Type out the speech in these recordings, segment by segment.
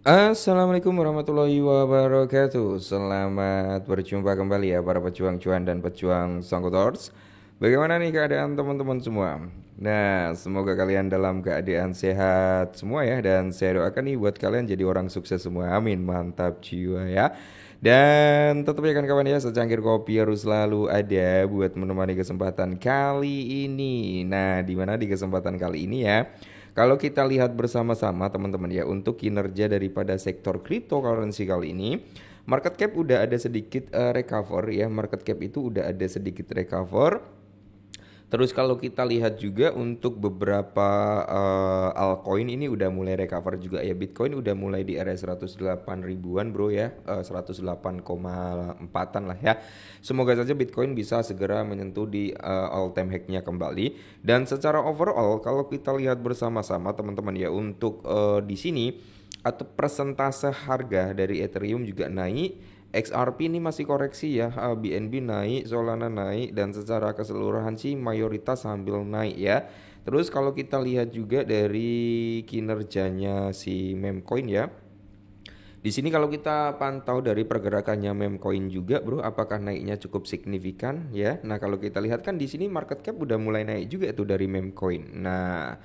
Assalamualaikum warahmatullahi wabarakatuh. Selamat berjumpa kembali ya para pejuang cuan dan pejuang Songkotors. Bagaimana nih keadaan teman-teman semua? Nah, semoga kalian dalam keadaan sehat semua ya. Dan saya doakan nih buat kalian jadi orang sukses semua. Amin, mantap jiwa ya. Dan tetap ya kan kawan ya, secangkir kopi harus selalu ada buat menemani kesempatan kali ini. Nah, dimana di kesempatan kali ini ya, kalau kita lihat bersama-sama teman-teman ya, untuk kinerja daripada sektor cryptocurrency kali ini, market cap udah ada sedikit recover ya, market cap itu udah ada sedikit recover. Terus kalau kita lihat juga untuk beberapa altcoin ini udah mulai recover juga ya. Bitcoin udah mulai di area 108 ribuan bro ya, 108,4an lah ya. Semoga saja Bitcoin bisa segera menyentuh di all time high-nya kembali. Dan secara overall kalau kita lihat bersama-sama teman-teman ya, untuk di sini atau persentase harga dari Ethereum juga naik. XRP ini masih koreksi ya, BNB naik, Solana naik, dan secara keseluruhan sih mayoritas sambil naik ya. Terus kalau kita lihat juga dari kinerjanya si Memcoin ya, di sini kalau kita pantau dari pergerakannya Memcoin juga bro, apakah naiknya cukup signifikan ya. Nah kalau kita lihat kan di sini market cap udah mulai naik juga tuh dari Memcoin. Nah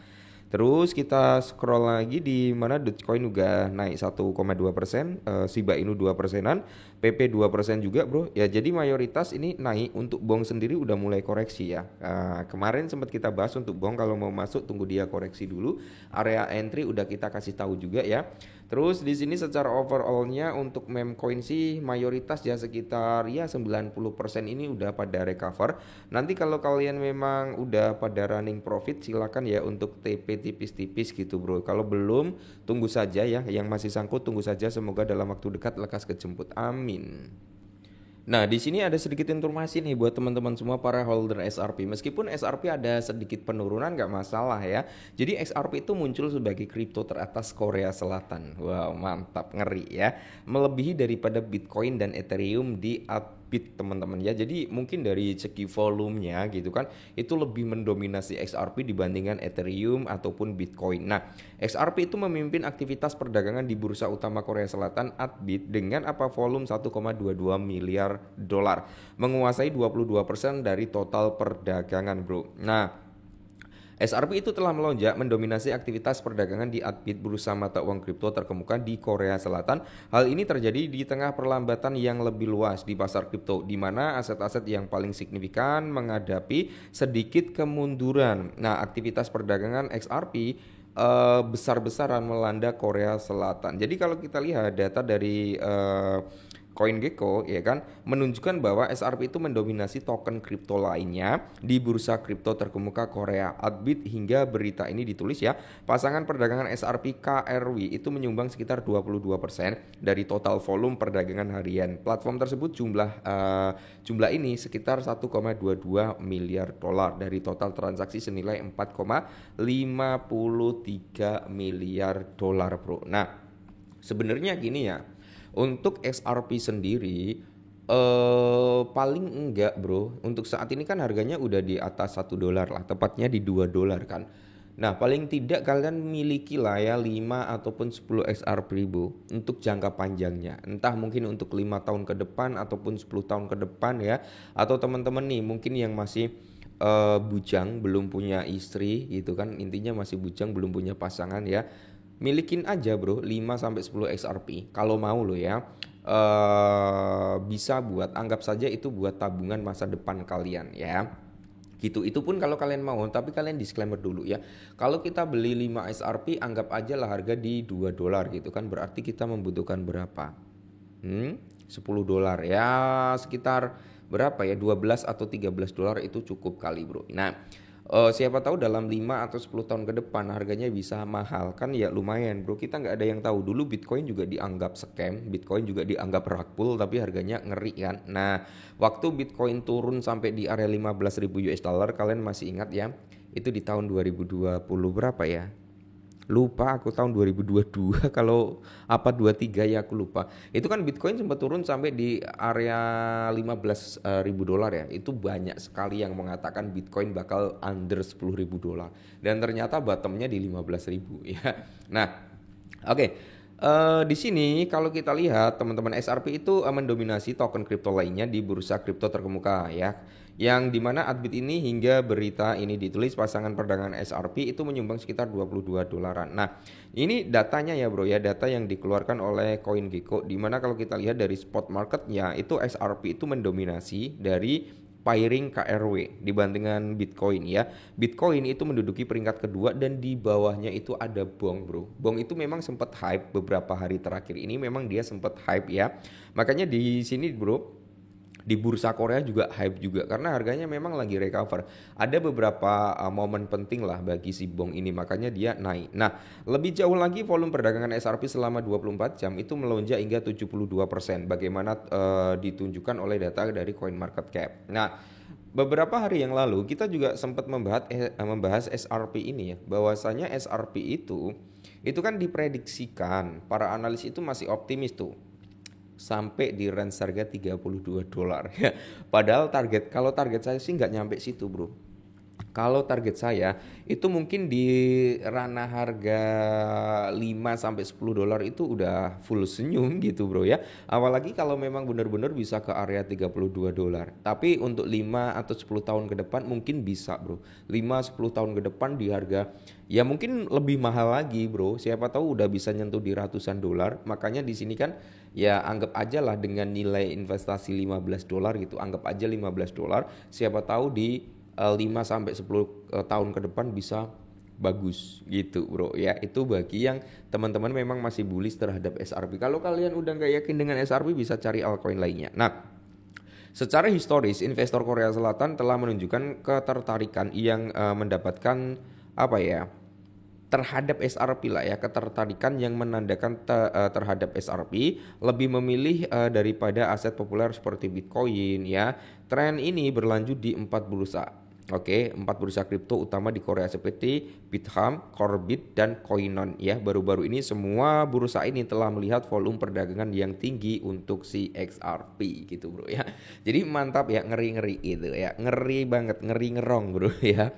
terus kita scroll lagi di mana Dogecoin juga naik 1,2%, Shiba Inu 2%-an, PP 2% juga bro. Ya jadi mayoritas ini naik. Untuk Bong sendiri udah mulai koreksi ya. Kemarin sempat kita bahas untuk Bong kalau mau masuk tunggu dia koreksi dulu. Area entry udah kita kasih tahu juga ya. Terus di sini secara overallnya untuk Memcoin sih mayoritas ya sekitar ya 90% ini udah pada recover. Nanti kalau kalian memang udah pada running profit silakan ya untuk TP tipis-tipis gitu bro. Kalau belum tunggu saja ya, yang masih sangkut tunggu saja, semoga dalam waktu dekat lekas kejemput. Amin. Nah, di sini ada sedikit informasi nih buat teman-teman semua para holder SRP. Meskipun SRP ada sedikit penurunan nggak masalah ya. Jadi XRP itu muncul sebagai kripto teratas Korea Selatan. Wow, mantap, ngeri ya. Melebihi daripada Bitcoin dan Ethereum di Upbit teman-teman ya. Jadi mungkin dari segi volumenya gitu kan, itu lebih mendominasi XRP dibandingkan Ethereum ataupun Bitcoin. Nah, XRP itu memimpin aktivitas perdagangan di bursa utama Korea Selatan Upbit dengan apa volume 1,22 miliar dolar, menguasai 22% dari total perdagangan bro. Nah, SRP itu telah melonjak mendominasi aktivitas perdagangan di Upbit, bursa mata uang kripto terkemuka di Korea Selatan. Hal ini terjadi di tengah perlambatan yang lebih luas di pasar kripto, di mana aset-aset yang paling signifikan menghadapi sedikit kemunduran. Nah, aktivitas perdagangan XRP besar-besaran melanda Korea Selatan. Jadi kalau kita lihat data dari CoinGecko ya kan menunjukkan bahwa SRP itu mendominasi token kripto lainnya di bursa kripto terkemuka Korea. Upbit hingga berita ini ditulis ya, pasangan perdagangan SRP KRW itu menyumbang sekitar 22% dari total volume perdagangan harian. Platform tersebut jumlah ini sekitar 1,22 miliar dolar dari total transaksi senilai 4,53 miliar dolar bro. Nah, sebenarnya gini ya, untuk XRP sendiri paling enggak bro, untuk saat ini kan harganya udah di atas 1 dolar lah, tepatnya di 2 dolar kan. Nah paling tidak kalian miliki lah ya 5 ataupun 10 XRP bro untuk jangka panjangnya. Entah mungkin untuk 5 tahun ke depan ataupun 10 tahun ke depan ya. Atau teman-teman nih mungkin yang masih bujang, belum punya istri gitu kan, intinya masih bujang belum punya pasangan ya, milikin aja bro 5 sampai 10 XRP kalau mau lo ya. Bisa buat, anggap saja itu buat tabungan masa depan kalian ya. Gitu. Itu pun kalau kalian mau, tapi kalian disclaimer dulu ya. Kalau kita beli 5 SRP anggap aja lah harga di 2 dolar gitu kan, berarti kita membutuhkan berapa? 10 dolar ya, sekitar berapa ya, 12 atau 13 dolar itu cukup kali bro. Nah, siapa tahu dalam 5 atau 10 tahun ke depan harganya bisa mahal kan ya, lumayan bro. Kita nggak ada yang tahu, dulu Bitcoin juga dianggap scam, Bitcoin juga dianggap rug pull, tapi harganya ngeri kan. Nah waktu Bitcoin turun sampai di area 15.000 US dollar, kalian masih ingat ya, itu di tahun 2020 berapa ya, lupa aku, tahun 2022 kalau apa 23 ya aku lupa. Itu kan Bitcoin sempat turun sampai di area 15.000 dolar ya. Itu banyak sekali yang mengatakan Bitcoin bakal under 10.000 dolar dan ternyata bottomnya di 15.000 ya. Nah, oke. Di sini kalau kita lihat teman-teman SRP itu mendominasi token kripto lainnya di bursa kripto terkemuka ya. Yang dimana Adbit ini hingga berita ini ditulis pasangan perdagangan SRP itu menyumbang sekitar 22 dolaran. Nah, ini datanya ya bro ya, data yang dikeluarkan oleh CoinGecko, dimana kalau kita lihat dari spot marketnya itu SRP itu mendominasi dari pairing KRW dibandingkan Bitcoin ya. Bitcoin itu menduduki peringkat kedua dan di bawahnya itu ada Bong bro. Bong itu memang sempat hype beberapa hari terakhir ini, memang dia sempat hype ya. Makanya di sini bro, di bursa Korea juga hype juga karena harganya memang lagi recover. Ada beberapa momen penting lah bagi si Bong ini, makanya dia naik. Nah, lebih jauh lagi volume perdagangan SRP selama 24 jam itu melonjak hingga 72%. Bagaimana ditunjukkan oleh data dari CoinMarketCap. Nah, beberapa hari yang lalu kita juga sempat membahas SRP ini ya, bahwasanya SRP itu kan diprediksikan para analis itu masih optimis tuh sampai di range harga 32 dolar ya. Padahal kalau target saya sih nggak nyampe situ bro. Kalau target saya itu mungkin di ranah harga 5 sampai 10 dolar itu udah full senyum gitu bro ya. Apalagi kalau memang benar-benar bisa ke area 32 dolar. Tapi untuk 5 atau 10 tahun ke depan mungkin bisa bro. 5-10 tahun ke depan di harga ya mungkin lebih mahal lagi bro. Siapa tahu udah bisa nyentuh di ratusan dolar. Makanya di sini kan ya anggap aja lah dengan nilai investasi 15 dolar gitu. Anggap aja 15 dolar. Siapa tahu di 5 sampai 10 tahun ke depan bisa bagus gitu bro ya. Itu bagi yang teman-teman memang masih bullish terhadap SRP. Kalau kalian udah nggak yakin dengan SRP bisa cari altcoin lainnya. Nah, secara historis investor Korea Selatan telah menunjukkan ketertarikan yang mendapatkan apa ya, terhadap SRP lah ya, ketertarikan yang menandakan terhadap SRP lebih memilih daripada aset populer seperti Bitcoin ya. Tren ini berlanjut di 4 bursa. Oke, 4 bursa kripto utama di Korea seperti Bithumb, Korbit, dan Koinon ya. Baru-baru ini semua bursa ini telah melihat volume perdagangan yang tinggi untuk si XRP gitu bro ya. Jadi mantap ya, ngeri-ngeri gitu ya. Ngeri banget, ngeri ngerong bro ya.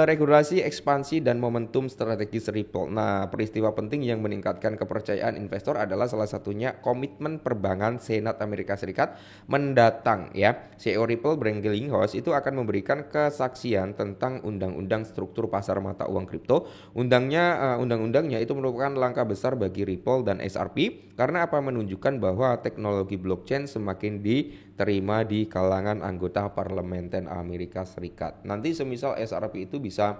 Regulasi ekspansi dan momentum strategis Ripple. Nah, peristiwa penting yang meningkatkan kepercayaan investor adalah salah satunya komitmen perbankan Senat Amerika Serikat mendatang ya. CEO Ripple Brian Garlinghouse itu akan memberikan kesaksian tentang undang-undang struktur pasar mata uang kripto. Undang-undangnya itu merupakan langkah besar bagi Ripple dan SRP karena apa, menunjukkan bahwa teknologi blockchain semakin diterima di kalangan anggota parlementen Amerika Serikat. Nanti semisal SRP itu bisa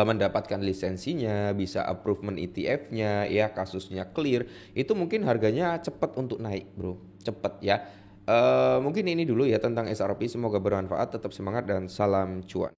mendapatkan lisensinya, bisa approval ETF-nya ya, kasusnya clear, itu mungkin harganya cepat untuk naik bro, cepat ya. Mungkin ini dulu ya tentang SRP, semoga bermanfaat, tetap semangat dan salam cuan.